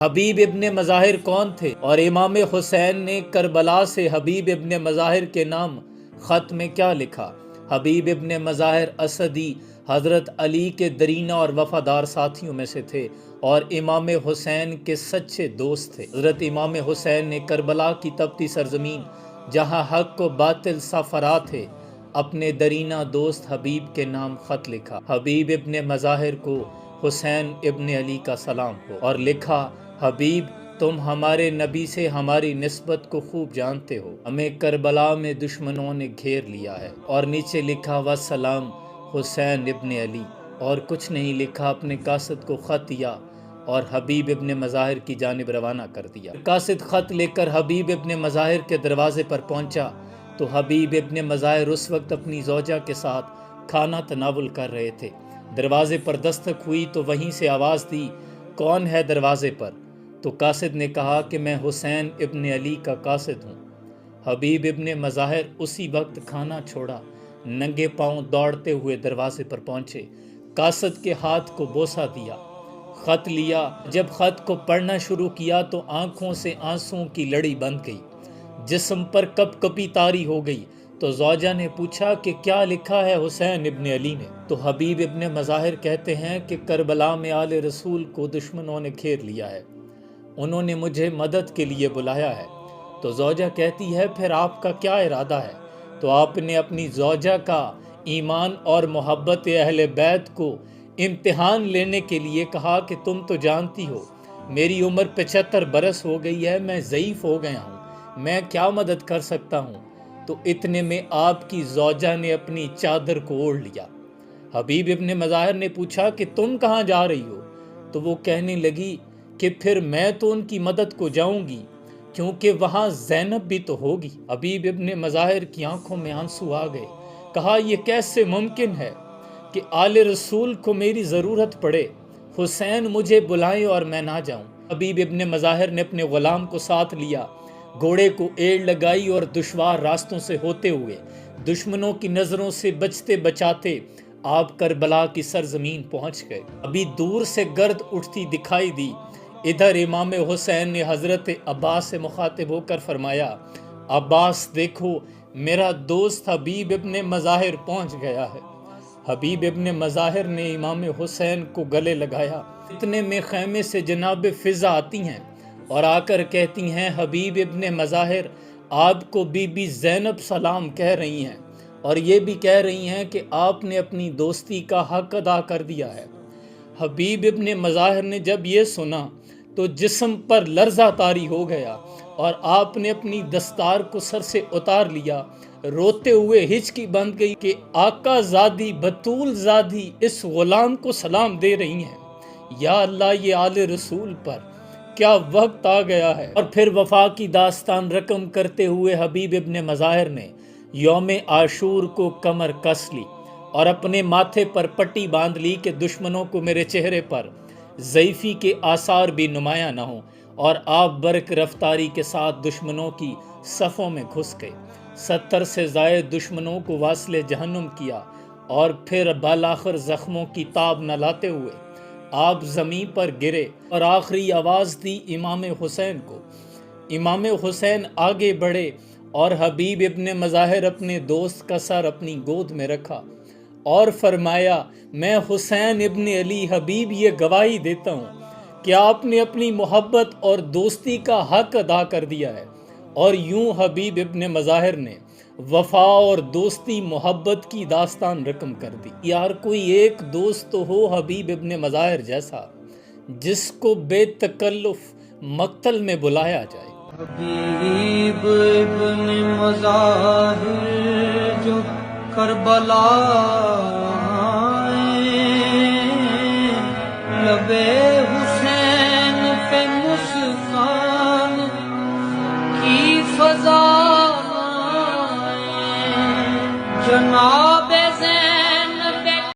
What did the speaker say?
حبیب ابن مظاہر کون تھے اور امام حسین نے کربلا سے حبیب ابن مظاہر کے نام خط میں کیا لکھا؟ حبیب ابن مظاہر اسدی حضرت علی کے درینہ اور وفادار ساتھیوں میں سے تھے اور امام حسین کے سچے دوست تھے۔ حضرت امام حسین نے کربلا کی تپتی سرزمین جہاں حق و باطل سفرا تھے اپنے درینہ دوست حبیب کے نام خط لکھا۔ حبیب ابن مظاہر کو حسین ابن علی کا سلام ہو، اور لکھا: حبیب، تم ہمارے نبی سے ہماری نسبت کو خوب جانتے ہو، ہمیں کربلا میں دشمنوں نے گھیر لیا ہے۔ اور نیچے لکھا: وسلام حسین ابن علی، اور کچھ نہیں لکھا، اپنے قاصد کو خط دیا اور حبیب ابن مظاہر کی جانب روانہ کر دیا۔ قاصد خط لے کر حبیب ابن مظاہر کے دروازے پر پہنچا تو حبیب ابن مظاہر اس وقت اپنی زوجہ کے ساتھ کھانا تناول کر رہے تھے۔ دروازے پر دستک ہوئی تو وہیں سے آواز دی: کون ہے دروازے پر؟ تو قاصد نے کہا کہ میں حسین ابن علی کا قاصد ہوں۔ حبیب ابن مظاہر اسی وقت کھانا چھوڑا، ننگے پاؤں دوڑتے ہوئے دروازے پر پہنچے، قاصد کے ہاتھ کو بوسہ دیا، خط لیا۔ جب خط کو پڑھنا شروع کیا تو آنکھوں سے آنسوں کی لڑی بند گئی، جسم پر کپ کپی طاری ہو گئی۔ تو زوجہ نے پوچھا کہ کیا لکھا ہے حسین ابن علی نے؟ تو حبیب ابن مظاہر کہتے ہیں کہ کربلا میں آل رسول کو دشمنوں نے گھیر لیا ہے، انہوں نے مجھے مدد کے لیے بلایا ہے۔ تو زوجہ کہتی ہے پھر آپ کا کیا ارادہ ہے؟ تو آپ نے اپنی زوجہ کا ایمان اور محبت اہل بیت کو امتحان لینے کے لیے کہا کہ تم تو جانتی ہو میری عمر 75 برس ہو گئی ہے، میں ضعیف ہو گیا ہوں، میں کیا مدد کر سکتا ہوں؟ تو اتنے میں آپ کی زوجہ نے اپنی چادر کو اوڑھ لیا۔ حبیب ابن مظاہر نے پوچھا کہ تم کہاں جا رہی ہو؟ تو وہ کہنے لگی کہ پھر میں تو ان کی مدد کو جاؤں گی کیونکہ وہاں زینب بھی تو ہوگی۔ حبیب ابن مظاہر کی آنکھوں میں آنسو آ گئے۔ کہا یہ کیسے ممکن ہے کہ آل رسول کو میری ضرورت پڑے، حسین مجھے بلائیں اور میں نہ جاؤں؟ حبیب ابن مظاہر نے اپنے غلام کو ساتھ لیا، گھوڑے کو ایڑ لگائی اور دشوار راستوں سے ہوتے ہوئے دشمنوں کی نظروں سے بچتے بچاتے آپ کربلا کی سرزمین پہنچ گئے۔ ابھی دور سے گرد اٹھتی دکھائی دی۔ ادھر امام حسین نے حضرت عباس سے مخاطب ہو کر فرمایا: عباس دیکھو، میرا دوست حبیب ابن مظاہر پہنچ گیا ہے۔ حبیب ابن مظاہر نے امام حسین کو گلے لگایا۔ اتنے میں خیمے سے جناب فضا آتی ہیں اور آ کر کہتی ہیں: حبیب ابن مظاہر، آپ کو بی بی زینب سلام کہہ رہی ہیں اور یہ بھی کہہ رہی ہیں کہ آپ نے اپنی دوستی کا حق ادا کر دیا ہے۔ حبیب ابن مظاہر نے جب یہ سنا تو جسم پر لرزہ طاری ہو گیا اور آپ نے اپنی دستار کو سر سے اتار لیا، روتے ہوئے ہچکی بند گئی کہ آقا زادی بطول زادی اس غلام کو سلام دے رہی ہیں۔ یا اللہ، یہ آل رسول پر کیا وقت آ گیا ہے۔ اور پھر وفا کی داستان رقم کرتے ہوئے حبیب ابن مظاہر نے یوم عاشور کو کمر کس لی اور اپنے ماتھے پر پٹی باندھ لی کہ دشمنوں کو میرے چہرے پر ضعیفی کے آثار بھی نمایاں نہ ہوں، اور آپ برق رفتاری کے ساتھ دشمنوں کی صفوں میں گھس گئے۔ 70 سے زائد دشمنوں کو واصل جہنم کیا اور پھر بالاخر زخموں کی تاب نہ لاتے ہوئے آپ زمین پر گرے اور آخری آواز دی امام حسین کو۔ امام حسین آگے بڑھے اور حبیب ابن مظاہر اپنے دوست کا سر اپنی گود میں رکھا اور فرمایا: میں حسین ابن علی حبیب یہ گواہی دیتا ہوں کہ آپ نے اپنی محبت اور دوستی کا حق ادا کر دیا ہے۔ اور یوں حبیب ابن مظاہر نے وفا اور دوستی محبت کی داستان رقم کر دی۔ یار کوئی ایک دوست تو ہو حبیب ابن مظاہر جیسا جس کو بے تکلف مقتل میں بلایا جائے۔ حبیب ابن مظاہر جو کربلا آئے، لبے